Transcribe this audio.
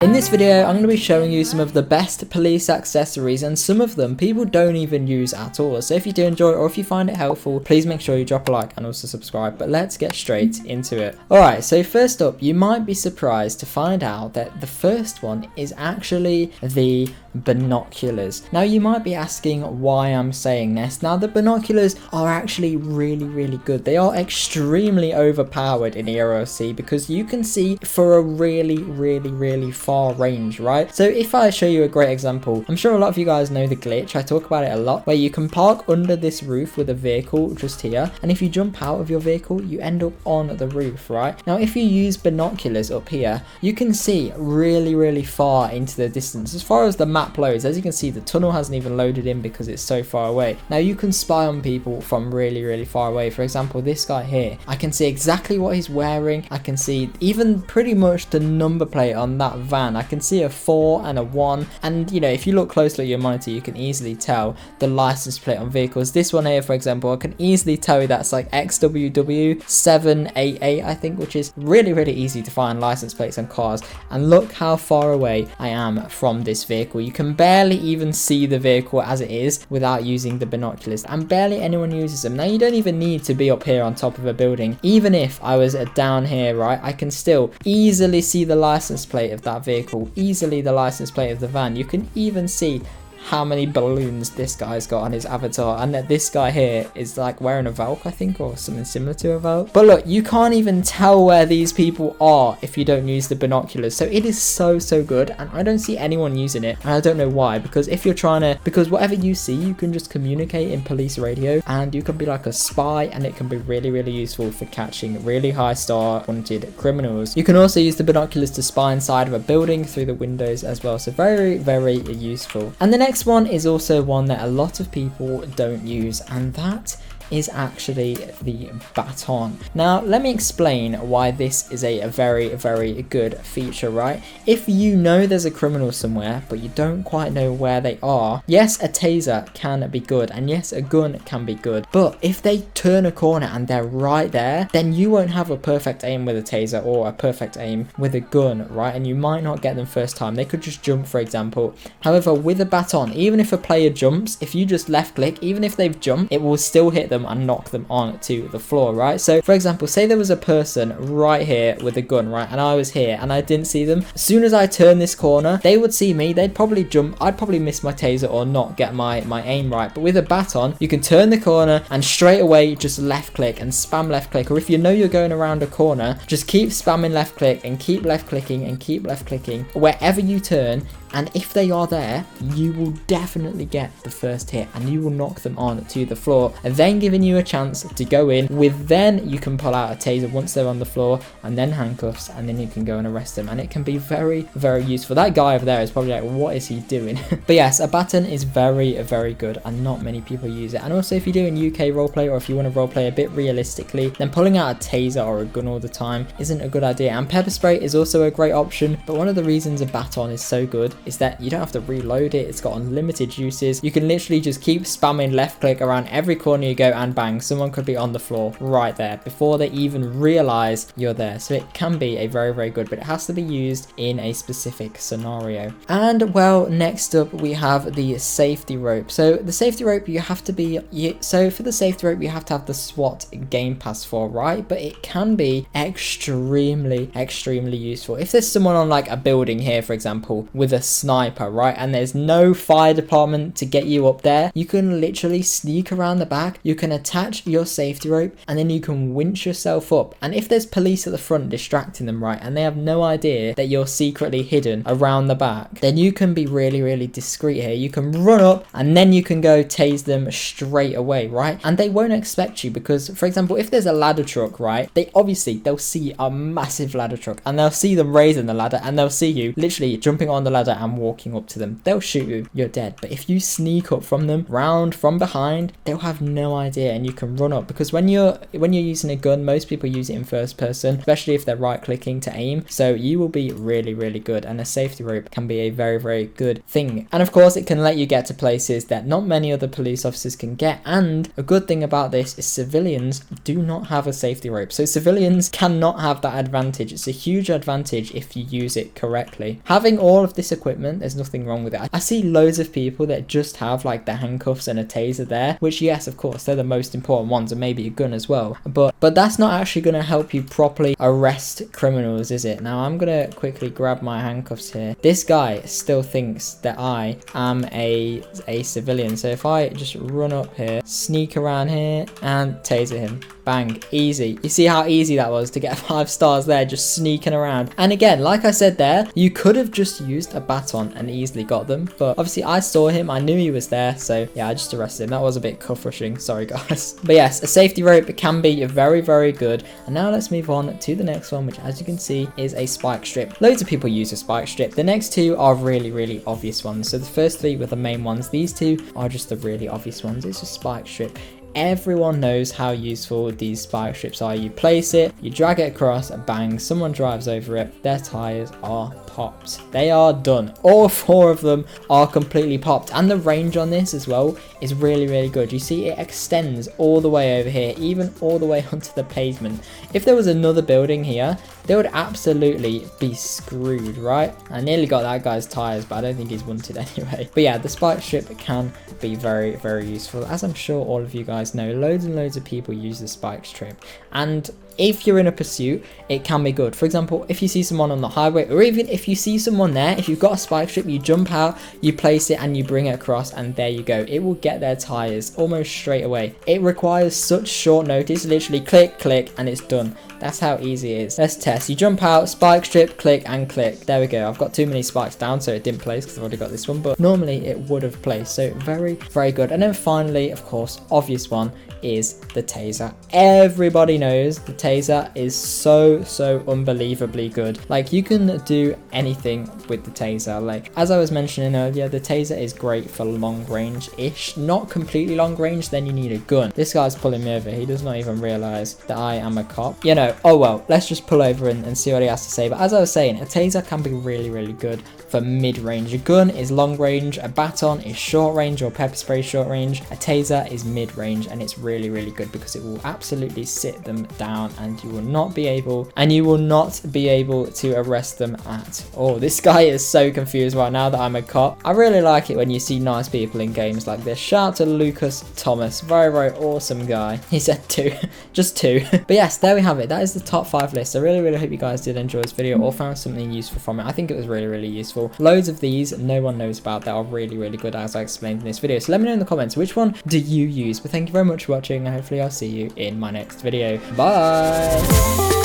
In this video, I'm going to be showing you some of the best police accessories, and some of them people don't even use at all. So if you do enjoy it or if you find it helpful, please make sure you drop a like and also subscribe. But let's get straight into it. Alright, so first up, you might be surprised to find out that the first one is actually the binoculars. Now you might be asking why I'm saying this. Now the binoculars are actually really good. They are extremely overpowered in ERLC because you can see for a really far range, right? So if I show you a great example, I'm sure a lot of you guys know the glitch. I talk about it a lot, where you can park under this roof with a vehicle just here, and if you jump out of your vehicle you end up on the roof, right? Now if you use binoculars up here, you can see really far into the distance as far as the map loads. As you can see, the tunnel hasn't even loaded in because it's so far away. Now you can spy on people from really far away. For example, this guy here, I can see exactly what he's wearing. I can see even pretty much the number plate on that van. I can see a 4 and a 1, and you know, if you look closely at your monitor you can easily tell the license plate on vehicles. This one here, for example, I can easily tell you that's like XWW788, I think, which is really easy to find license plates on cars. And look how far away I am from this vehicle. You can barely even see the vehicle as it is without using the binoculars, and barely anyone uses them. Now you don't even need to be up here on top of a building. Even if I was down here, right, I can still easily see the license plate of that vehicle, easily the license plate of the van. You can even see how many balloons this guy's got on his avatar, and that this guy here is like wearing a Valk, I think, or something similar to a Valk. But look, you can't even tell where these people are if you don't use the binoculars. So it is so good, and I don't see anyone using it, and I don't know why. Because if you're trying to, because whatever you see, you can just communicate in police radio, and you can be like a spy, and it can be really useful for catching really high star wanted criminals. You can also use the binoculars to spy inside of a building through the windows as well. So very useful. And the next one is also one that a lot of people don't use, and that is actually the baton. Now let me explain why this is a very good feature, right? If you know there's a criminal somewhere but you don't quite know where they are, yes, a taser can be good, and yes, a gun can be good, but if they turn a corner and they're right there, then you won't have a perfect aim with a taser or a perfect aim with a gun, right? And you might not get them first time. They could just jump, for example. However, with a baton, even if a player jumps, if you just left click, even if they've jumped, it will still hit them and knock them onto the floor, right? So for example, say there was a person right here with a gun, right, and I was here and I didn't see them. As soon as I turn this corner, they would see me, they'd probably jump, I'd probably miss my taser or not get my aim right. But with a baton, you can turn the corner and straight away just left click and spam left click, or if you know you're going around a corner, just keep spamming left click and keep left clicking and keep left clicking wherever you turn. And if they are there, you will definitely get the first hit and you will knock them on to the floor, and then giving you a chance to go in with, then you can pull out a taser once they're on the floor, and then handcuffs, and then you can go and arrest them. And it can be very useful. That guy over there is probably like, what is he doing? But yes, a baton is very good, and not many people use it. And also, if you're doing UK roleplay, or if you want to roleplay a bit realistically, then pulling out a taser or a gun all the time isn't a good idea. And pepper spray is also a great option, but one of the reasons a baton is so good is that you don't have to reload it. It's got unlimited uses. You can literally just keep spamming left click around every corner you go, and bang, someone could be on the floor right there before they even realize you're there. So it can be a very good, but it has to be used in a specific scenario. And well, next up we have the safety rope. So the safety rope, you have to be, so for the safety rope you have to have the SWAT game pass for, right? But it can be extremely useful if there's someone on like a building here, for example, with a sniper, right, and there's no fire department to get you up there. You can literally sneak around the back, you can attach your safety rope, and then you can winch yourself up. And if there's police at the front distracting them, right, and they have no idea that you're secretly hidden around the back, then you can be really discreet here. You can run up and then you can go tase them straight away, right? And they won't expect you, because for example, if there's a ladder truck, right, they'll see a massive ladder truck, and they'll see them raising the ladder, and they'll see you literally jumping on the ladder and walking up to them. They'll shoot you, you're dead. But if you sneak up from them, round from behind, they'll have no idea here and you can run up, because when you're using a gun, most people use it in first person, especially if they're right clicking to aim, so you will be really good, and a safety rope can be a very good thing. And of course it can let you get to places that not many other police officers can get, and a good thing about this is civilians do not have a safety rope, so civilians cannot have that advantage. It's a huge advantage if you use it correctly. Having all of this equipment, there's nothing wrong with it. I see loads of people that just have like the handcuffs and a taser there, which yes, of course, they're the most important ones, and maybe a gun as well, but that's not actually going to help you properly arrest criminals, is it? Now I'm going to quickly grab my handcuffs here. This guy still thinks that I am a civilian, so if I just run up here, sneak around here and taser him, bang, easy. You see how easy that was to get 5 stars there, just sneaking around. And again, like I said there, you could have just used a baton and easily got them, but obviously I saw him, I knew he was there, so yeah, I just arrested him. That was a bit cuff rushing, sorry guys. But yes, a safety rope can be very good. And now let's move on to the next one, which as you can see is a spike strip. Loads of people use a spike strip. The next two are really obvious ones. So the first 3 were the main ones. These 2 are just the really obvious ones. It's a spike strip. Everyone knows how useful these spike strips are. You place it, you drag it across, and bang, someone drives over it, their tires are popped. They are done. All 4 of them are completely popped, and the range on this as well is really good. You see it extends all the way over here, even all the way onto the pavement. If there was another building here, they would absolutely be screwed, right? I nearly got that guy's tires, but I don't think he's wanted anyway. But yeah, the spike strip can be very useful. As I'm sure all of you guys know, loads and loads of people use the spike strip, and if you're in a pursuit, it can be good. For example, if you see someone on the highway, or even if you see someone there, if you've got a spike strip, you jump out, you place it, and you bring it across, and there you go. It will get their tires almost straight away. It requires such short notice, literally click, and it's done. That's how easy it is. Let's test. You jump out, spike strip, click, and click. There we go. I've got too many spikes down, so it didn't place because I've already got this one, but normally it would have placed. So very good. And then finally, of course, obvious one is the taser. Everybody knows the taser is so unbelievably good. Like, you can do anything with the taser. Like, as I was mentioning earlier, the taser is great for long range ish, not completely long range, then you need a gun. This guy's pulling me over. He does not even realize that I am a cop, you know. Oh well, let's just pull over and see what he has to say. But as I was saying, a taser can be really good for mid-range. A gun is long range, a baton is short range, or pepper spray short range. A taser is mid-range, and it's really good because it will absolutely sit them down, and you will not be able to arrest them at all. This guy is so confused right now that I'm a cop. I really like it when you see nice people in games like this. Shout out to Lucas Thomas, very awesome guy. He said 2, just 2. But yes, there we have it. That is the top 5 list. I really hope you guys did enjoy this video or found something useful from it. I think it was really useful. Loads of these no one knows about that are really good, as I explained in this video. So let me know in the comments, which one do you use? But thank you very much for watching, and hopefully I'll see you in my next video. Bye.